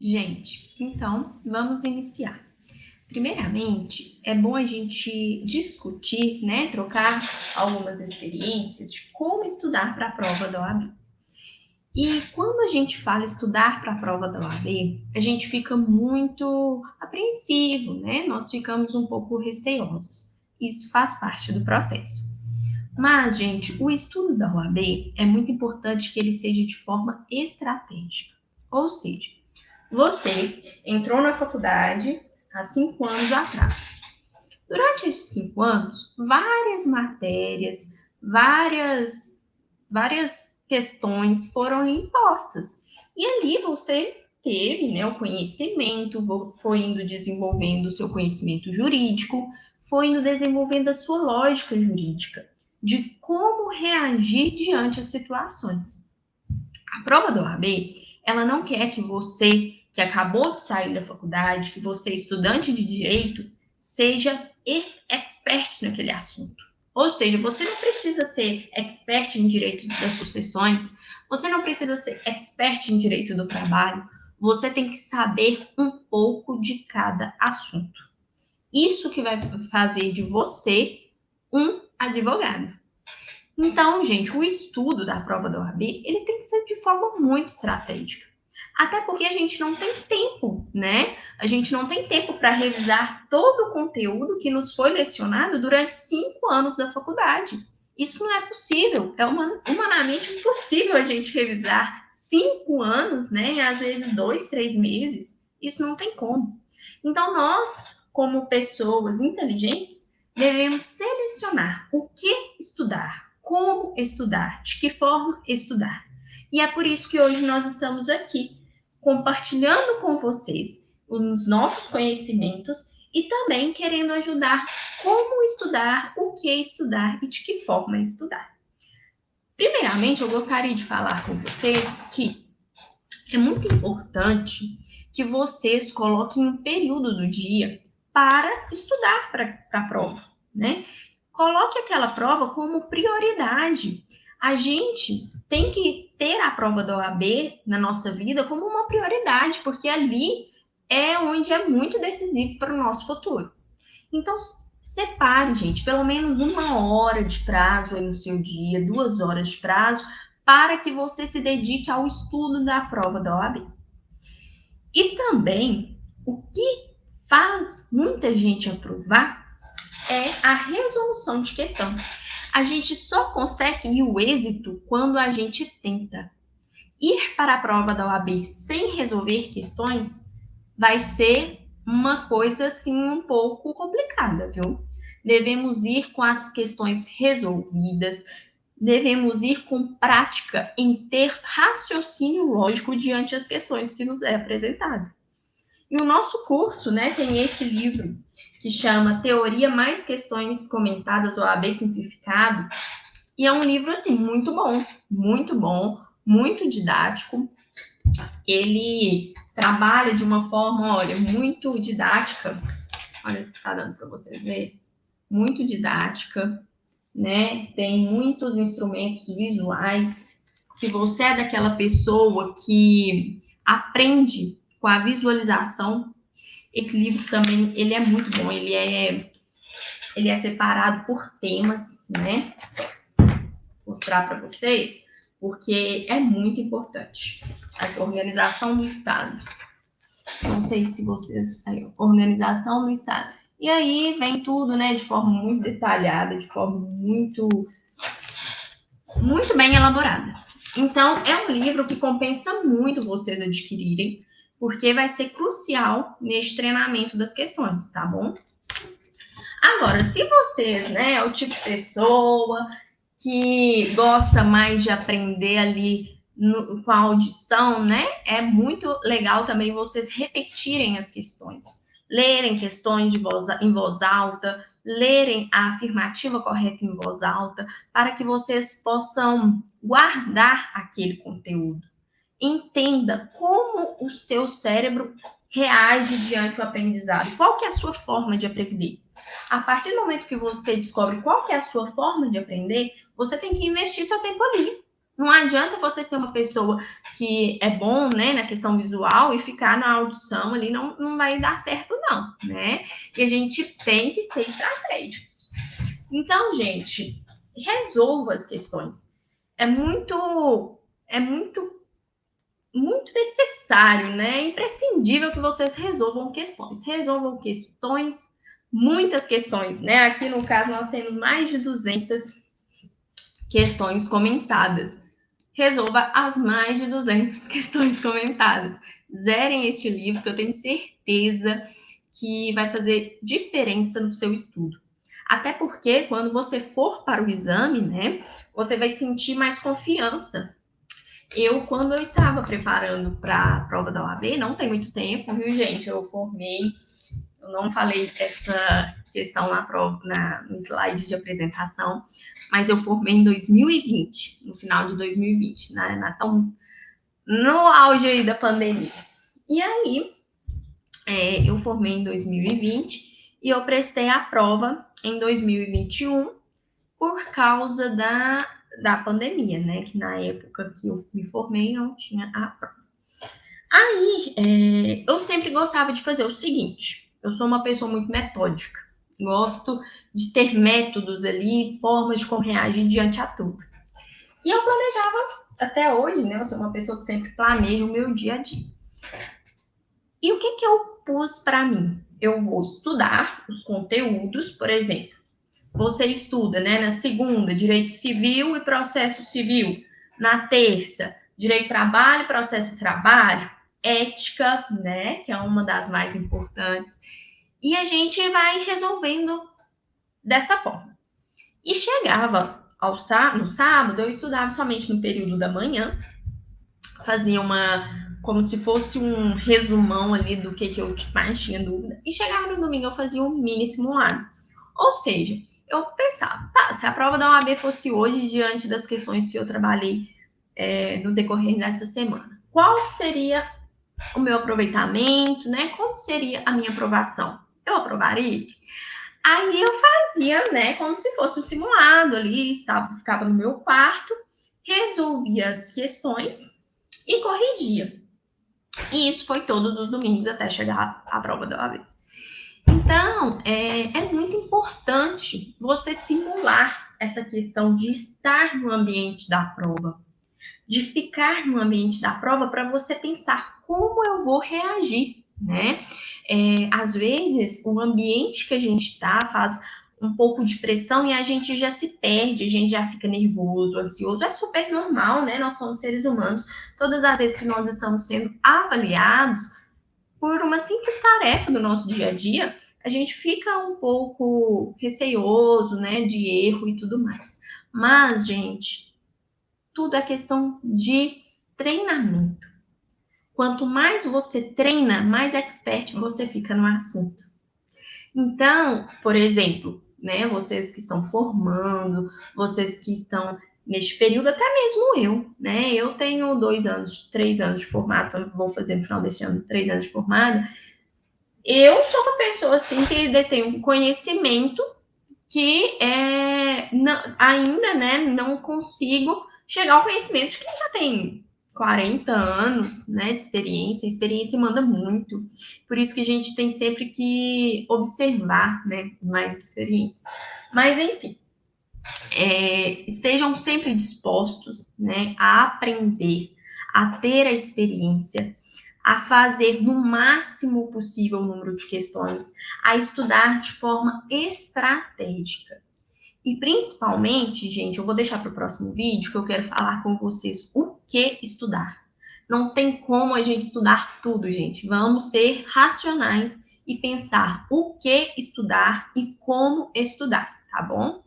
Gente, então vamos iniciar. Primeiramente, é bom a gente discutir, né, trocar algumas experiências de como estudar para a prova da OAB. E quando a gente fala estudar para a prova da OAB, a gente fica muito apreensivo, né? Nós ficamos um pouco receosos. Isso faz parte do processo. Mas, gente, o estudo da OAB é muito importante que ele seja de forma estratégica. Ou seja, você entrou na faculdade há 5 anos atrás. Durante esses 5 anos, várias matérias, várias questões foram impostas. E ali você teve, né, o conhecimento, foi indo desenvolvendo o seu conhecimento jurídico, foi indo desenvolvendo a sua lógica jurídica de como reagir diante das situações. A prova da OAB, ela não quer que você, que acabou de sair da faculdade, que você, estudante de direito, seja expert naquele assunto. Ou seja, você não precisa ser expert em direito das sucessões, você não precisa ser expert em direito do trabalho, você tem que saber um pouco de cada assunto. Isso que vai fazer de você um advogado. Então, gente, o estudo da prova da OAB, ele tem que ser de forma muito estratégica. Até porque a gente não tem tempo, né? A gente não tem tempo para revisar todo o conteúdo que nos foi lecionado durante 5 anos da faculdade. Isso não é possível, é humanamente impossível a gente revisar 5 anos, né? Às vezes 2, 3 meses. Isso não tem como. Então, nós, como pessoas inteligentes, devemos selecionar o que estudar, como estudar, de que forma estudar. E é por isso que hoje nós estamos aqui, compartilhando com vocês os nossos conhecimentos e também querendo ajudar como estudar, o que estudar e de que forma estudar. Primeiramente, eu gostaria de falar com vocês que é muito importante que vocês coloquem um período do dia para estudar para a prova, né? Coloque aquela prova como prioridade. A gente tem que ter a prova da OAB na nossa vida como uma prioridade, porque ali é onde é muito decisivo para o nosso futuro. Então, separe, gente, pelo menos 1 hora de prazo aí no seu dia, 2 horas de prazo, para que você se dedique ao estudo da prova da OAB. E também, o que faz muita gente aprovar é a resolução de questão. A gente só consegue o êxito quando a gente tenta. Ir para a prova da OAB sem resolver questões vai ser uma coisa assim um pouco complicada, viu? Devemos ir com as questões resolvidas, devemos ir com prática em ter raciocínio lógico diante das questões que nos é apresentada. E o nosso curso, né, tem esse livro que chama Teoria mais Questões Comentadas, OAB Simplificado, e é um livro assim muito bom, muito didático. Ele trabalha de uma forma, olha, muito didática. Olha, tá dando para vocês ver, muito didática, né? Tem muitos instrumentos visuais. Se você é daquela pessoa que aprende com a visualização, esse livro também, ele é muito bom, ele é separado por temas, né? Vou mostrar para vocês, porque é muito importante. A organização do Estado. Não sei se vocês... Aí, organização do Estado. E aí vem tudo, né, de forma muito detalhada, de forma muito bem elaborada. Então, é um livro que compensa muito vocês adquirirem, porque vai ser crucial neste treinamento das questões, tá bom? Agora, se vocês, né, é o tipo de pessoa que gosta mais de aprender ali com a audição, né, é muito legal também vocês repetirem as questões, lerem questões em voz alta, lerem a afirmativa correta em voz alta, para que vocês possam guardar aquele conteúdo. Entenda como o seu cérebro reage diante do aprendizado. Qual que é a sua forma de aprender? A partir do momento que você descobre qual que é a sua forma de aprender, você tem que investir seu tempo ali. Não adianta você ser uma pessoa que é bom, né, na questão visual e ficar na audição ali, não vai dar certo, não, né? E a gente tem que ser estratégicos. Então, gente, resolva as questões. É muito necessário, né? É imprescindível que vocês resolvam questões. Resolvam questões, muitas questões, né? Aqui no caso nós temos mais de 200 questões comentadas. Resolva as mais de 200 questões comentadas. Zerem este livro, que eu tenho certeza que vai fazer diferença no seu estudo. Até porque, quando você for para o exame, né, você vai sentir mais confiança. Quando eu estava preparando para a prova da OAB, não tem muito tempo, viu, gente? Eu não falei essa questão no slide de apresentação, mas eu formei em 2020, no final de 2020, né? No auge aí da pandemia. E aí, eu formei em 2020 e eu prestei a prova em 2021 por causa da pandemia, né? Que na época que eu me formei não tinha a prova. Aí, eu sempre gostava de fazer o seguinte: eu sou uma pessoa muito metódica, gosto de ter métodos ali, formas de como reagir diante a tudo. E eu planejava até hoje, né? Eu sou uma pessoa que sempre planeja o meu dia a dia. E o que eu pus para mim? Eu vou estudar os conteúdos, por exemplo, você estuda, né, na segunda, direito civil e processo civil, na terça, direito do trabalho e processo do trabalho, ética, né, que é uma das mais importantes, e a gente vai resolvendo dessa forma. E chegava no sábado, eu estudava somente no período da manhã, fazia como se fosse um resumão ali do que eu mais tinha dúvida, e chegava no domingo, eu fazia um mini simulado. Ou seja, eu pensava, tá, se a prova da OAB fosse hoje, diante das questões que eu trabalhei no decorrer dessa semana, qual seria o meu aproveitamento, né? Como seria a minha aprovação? Eu aprovaria? Aí eu fazia, né, como se fosse um simulado ali, ficava no meu quarto, resolvia as questões e corrigia. E isso foi todos os domingos até chegar a prova da OAB. Então, é muito importante você simular essa questão de estar no ambiente da prova, de ficar no ambiente da prova para você pensar como eu vou reagir, né? Às vezes, o ambiente que a gente está faz um pouco de pressão e a gente já se perde, a gente já fica nervoso, ansioso. É super normal, né? Nós somos seres humanos. Todas as vezes que nós estamos sendo avaliados por uma simples tarefa do nosso dia a dia, a gente fica um pouco receioso, né, de erro e tudo mais. Mas, gente, tudo é questão de treinamento. Quanto mais você treina, mais expert você fica no assunto. Então, por exemplo, né, vocês que estão formando, vocês que estão neste período, até mesmo eu, né? Eu tenho 3 anos de formado, vou fazer no final deste ano 3 anos de formada. Eu sou uma pessoa assim que detém um conhecimento que ainda, né, não consigo chegar ao conhecimento de quem já tem 40 anos, né, de experiência. A experiência manda muito. Por isso que a gente tem sempre que observar, né, os mais experientes. Mas, enfim, estejam sempre dispostos, né, a aprender, a ter a experiência, a fazer no máximo possível o número de questões, a estudar de forma estratégica. E principalmente, gente, eu vou deixar para o próximo vídeo que eu quero falar com vocês o que estudar. Não tem como a gente estudar tudo, gente. Vamos ser racionais e pensar o que estudar e como estudar, tá bom?